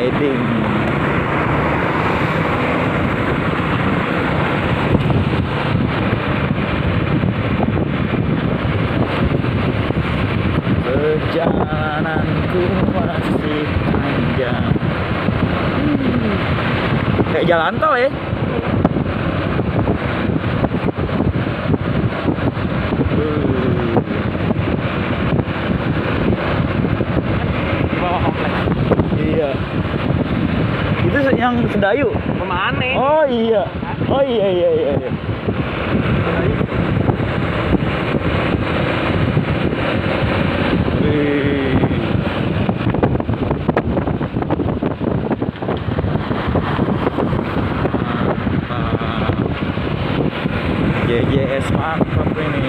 riding. Perjalananku masih panjang. Kayak jalan tol ya. Di bawah kompleks. Iya. Itu yang Sedayu. Kemana? Oh iya. Oh iya iya iya. Iya. Wih. Mantap. JJS mantap ini.